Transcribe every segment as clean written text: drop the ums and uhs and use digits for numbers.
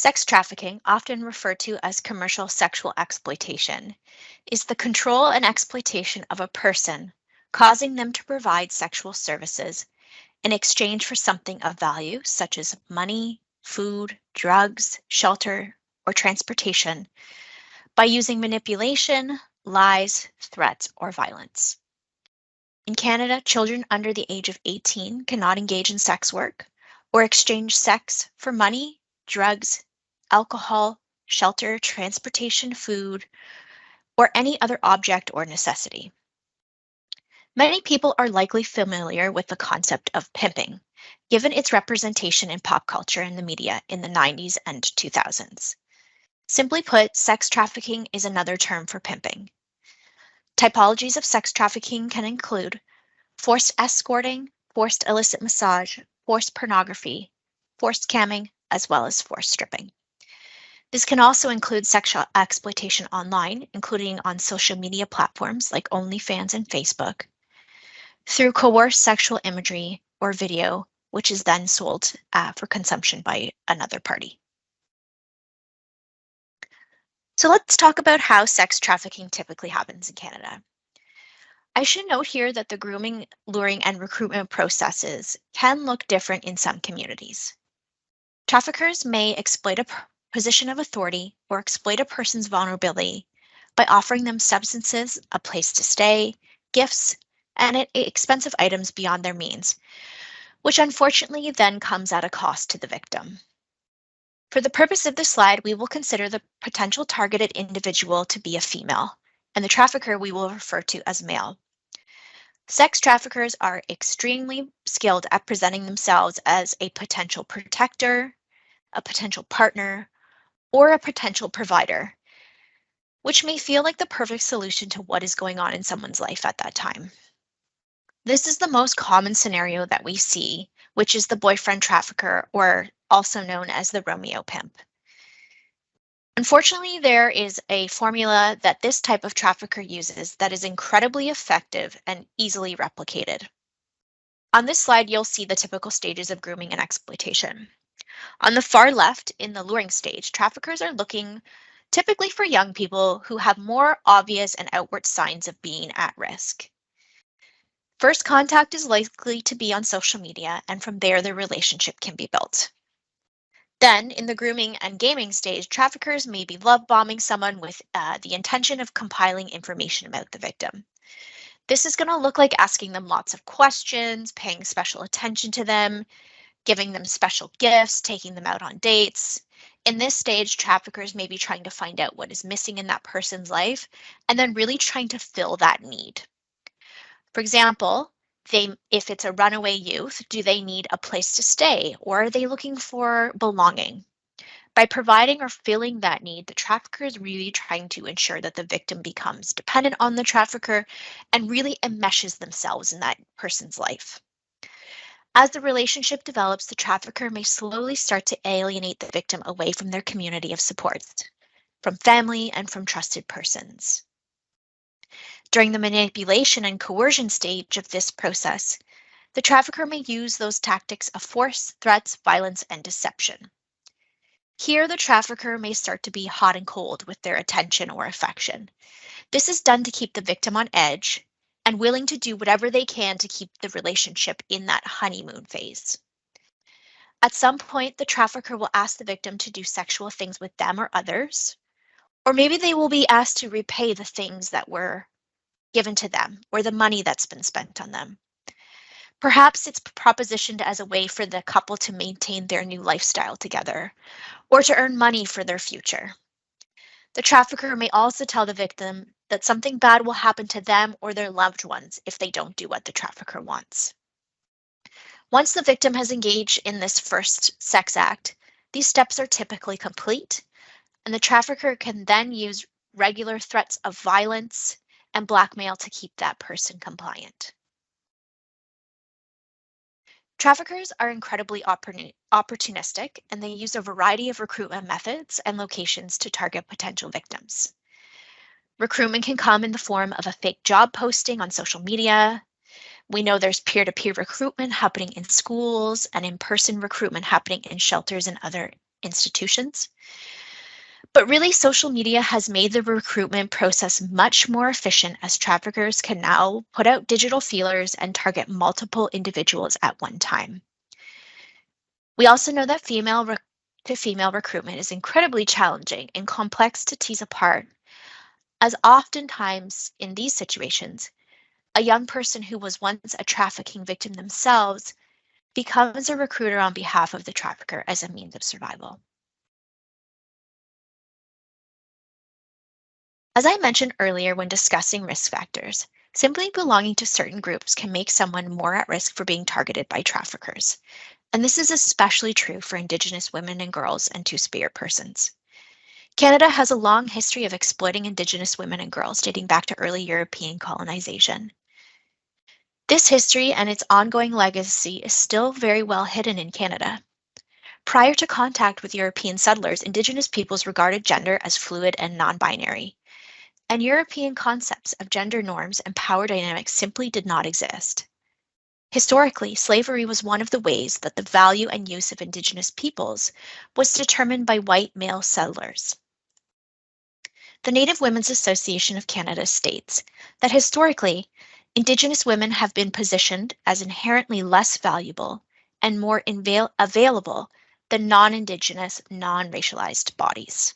Sex trafficking, often referred to as commercial sexual exploitation, is the control and exploitation of a person, causing them to provide sexual services in exchange for something of value, such as money, food, drugs, shelter, or transportation, by using manipulation, lies, threats, or violence. In Canada, children under the age of 18 cannot engage in sex work or exchange sex for money, drugs, alcohol, shelter, transportation, food, or any other object or necessity. Many people are likely familiar with the concept of pimping, given its representation in pop culture and the media in the 90s and 2000s. Simply put, sex trafficking is another term for pimping. Typologies of sex trafficking can include forced escorting, forced illicit massage, forced pornography, forced camming, as well as forced stripping. This can also include sexual exploitation online, including on social media platforms like OnlyFans and Facebook, through coerced sexual imagery or video, which is then sold for consumption by another party. So let's talk about how sex trafficking typically happens in Canada. I should note here that the grooming, luring, and recruitment processes can look different in some communities. Traffickers may exploit a position of authority or exploit a person's vulnerability by offering them substances, a place to stay, gifts, and expensive items beyond their means, which unfortunately then comes at a cost to the victim. For the purpose of this slide, we will consider the potential targeted individual to be a female, and the trafficker we will refer to as male. Sex traffickers are extremely skilled at presenting themselves as a potential protector, a potential partner, or a potential provider, which may feel like the perfect solution to what is going on in someone's life at that time. This is the most common scenario that we see, which is the boyfriend trafficker, or also known as the Romeo pimp. Unfortunately, there is a formula that this type of trafficker uses that is incredibly effective and easily replicated. On this slide, you'll see the typical stages of grooming and exploitation. On the far left, in the luring stage, traffickers are looking typically for young people who have more obvious and outward signs of being at risk. First contact is likely to be on social media, and from there, the relationship can be built. Then, in the grooming and gaming stage, traffickers may be love bombing someone with the intention of compiling information about the victim. This is going to look like asking them lots of questions, paying special attention to them, giving them special gifts, taking them out on dates. In this stage, traffickers may be trying to find out what is missing in that person's life and then really trying to fill that need. For example, if it's a runaway youth, do they need a place to stay, or are they looking for belonging? By providing or filling that need, the trafficker is really trying to ensure that the victim becomes dependent on the trafficker and really enmeshes themselves in that person's life. As the relationship develops, the trafficker may slowly start to alienate the victim away from their community of supports, from family and from trusted persons. During the manipulation and coercion stage of this process, the trafficker may use those tactics of force, threats, violence, and deception. Here, the trafficker may start to be hot and cold with their attention or affection. This is done to keep the victim on edge and willing to do whatever they can to keep the relationship in that honeymoon phase. At some point, the trafficker will ask the victim to do sexual things with them or others, or maybe they will be asked to repay the things that were given to them or the money that's been spent on them. Perhaps it's propositioned as a way for the couple to maintain their new lifestyle together or to earn money for their future. The trafficker may also tell the victim that something bad will happen to them or their loved ones if they don't do what the trafficker wants. Once the victim has engaged in this first sex act, these steps are typically complete, and the trafficker can then use regular threats of violence and blackmail to keep that person compliant. Traffickers are incredibly opportunistic, and they use a variety of recruitment methods and locations to target potential victims. Recruitment can come in the form of a fake job posting on social media. We know there's peer-to-peer recruitment happening in schools and in-person recruitment happening in shelters and other institutions. But really, social media has made the recruitment process much more efficient as traffickers can now put out digital feelers and target multiple individuals at one time. We also know that female to female recruitment is incredibly challenging and complex to tease apart, as oftentimes in these situations, a young person who was once a trafficking victim themselves becomes a recruiter on behalf of the trafficker as a means of survival. As I mentioned earlier when discussing risk factors, simply belonging to certain groups can make someone more at risk for being targeted by traffickers. And this is especially true for Indigenous women and girls and Two-Spirit persons. Canada has a long history of exploiting Indigenous women and girls dating back to early European colonization. This history and its ongoing legacy is still very well hidden in Canada. Prior to contact with European settlers, Indigenous peoples regarded gender as fluid and non-binary, and European concepts of gender norms and power dynamics simply did not exist. Historically, slavery was one of the ways that the value and use of Indigenous peoples was determined by white male settlers. The Native Women's Association of Canada states that historically, Indigenous women have been positioned as inherently less valuable and more available than non-Indigenous, non-racialized bodies.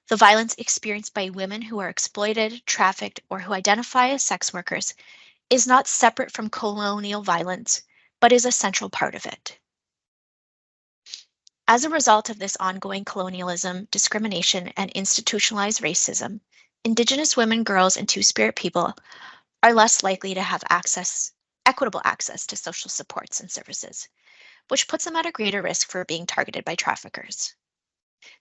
The violence experienced by women who are exploited, trafficked, or who identify as sex workers is not separate from colonial violence, but is a central part of it. As a result of this ongoing colonialism, discrimination, and institutionalized racism, Indigenous women, girls, and Two-Spirit people are less likely to have equitable access to social supports and services, which puts them at a greater risk for being targeted by traffickers.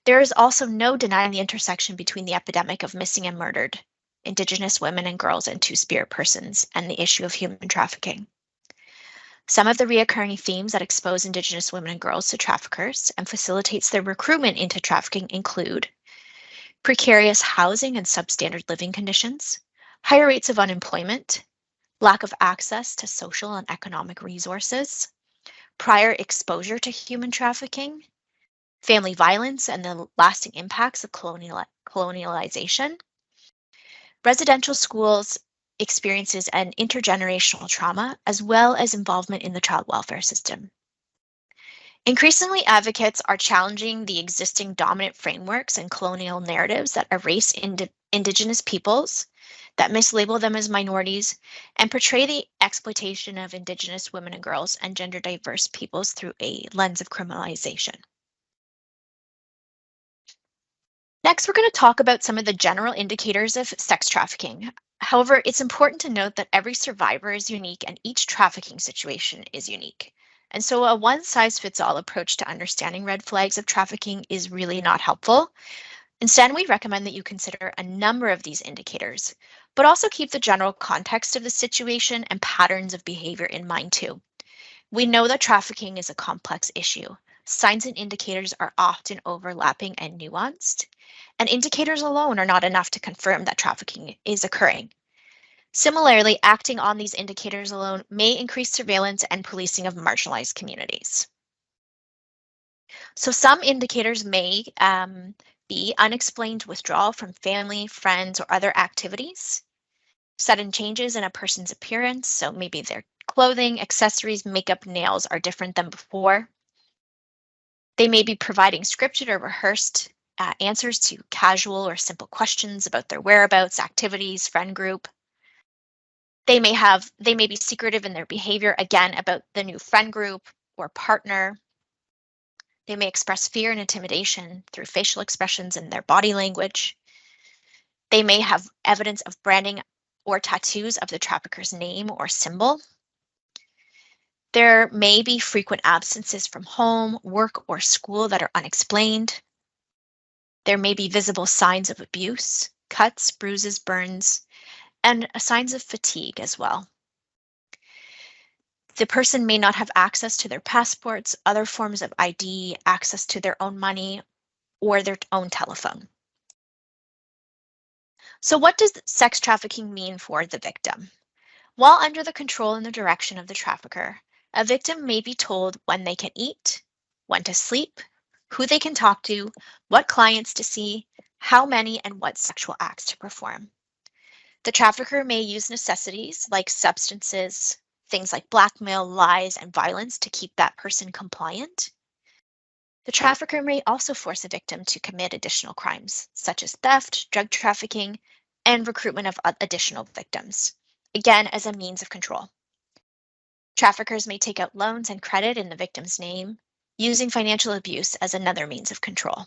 There is also no denying the intersection between the epidemic of missing and murdered Indigenous women and girls and Two-Spirit persons and the issue of human trafficking. Some of the reoccurring themes that expose Indigenous women and girls to traffickers and facilitates their recruitment into trafficking include precarious housing and substandard living conditions, higher rates of unemployment, lack of access to social and economic resources, prior exposure to human trafficking, family violence and the lasting impacts of colonialization, residential schools experiences and intergenerational trauma, as well as involvement in the child welfare system. Increasingly, advocates are challenging the existing dominant frameworks and colonial narratives that erase Indigenous peoples, that mislabel them as minorities, and portray the exploitation of Indigenous women and girls and gender diverse peoples through a lens of criminalization. Next, we're going to talk about some of the general indicators of sex trafficking. However, it's important to note that every survivor is unique and each trafficking situation is unique. And so a one-size-fits-all approach to understanding red flags of trafficking is really not helpful. Instead, we recommend that you consider a number of these indicators, but also keep the general context of the situation and patterns of behavior in mind too. We know that trafficking is a complex issue. Signs and indicators are often overlapping and nuanced, and indicators alone are not enough to confirm that trafficking is occurring. Similarly, acting on these indicators alone may increase surveillance and policing of marginalized communities. So some indicators may be unexplained withdrawal from family, friends, or other activities, sudden changes in a person's appearance, so maybe their clothing, accessories, makeup, nails are different than before. They may be providing scripted or rehearsed answers to casual or simple questions about their whereabouts, activities, friend group. They may be secretive in their behavior, again, about the new friend group or partner. They may express fear and intimidation through facial expressions and their body language. They may have evidence of branding or tattoos of the trafficker's name or symbol. There may be frequent absences from home, work, or school that are unexplained. There may be visible signs of abuse, cuts, bruises, burns, and signs of fatigue as well. The person may not have access to their passports, other forms of ID, access to their own money, or their own telephone. So what does sex trafficking mean for the victim? While under the control and the direction of the trafficker, a victim may be told when they can eat, when to sleep, who they can talk to, what clients to see, how many, and what sexual acts to perform. The trafficker may use necessities like substances, things like blackmail, lies, and violence to keep that person compliant. The trafficker may also force a victim to commit additional crimes, such as theft, drug trafficking, and recruitment of additional victims, again, as a means of control. Traffickers may take out loans and credit in the victim's name, using financial abuse as another means of control.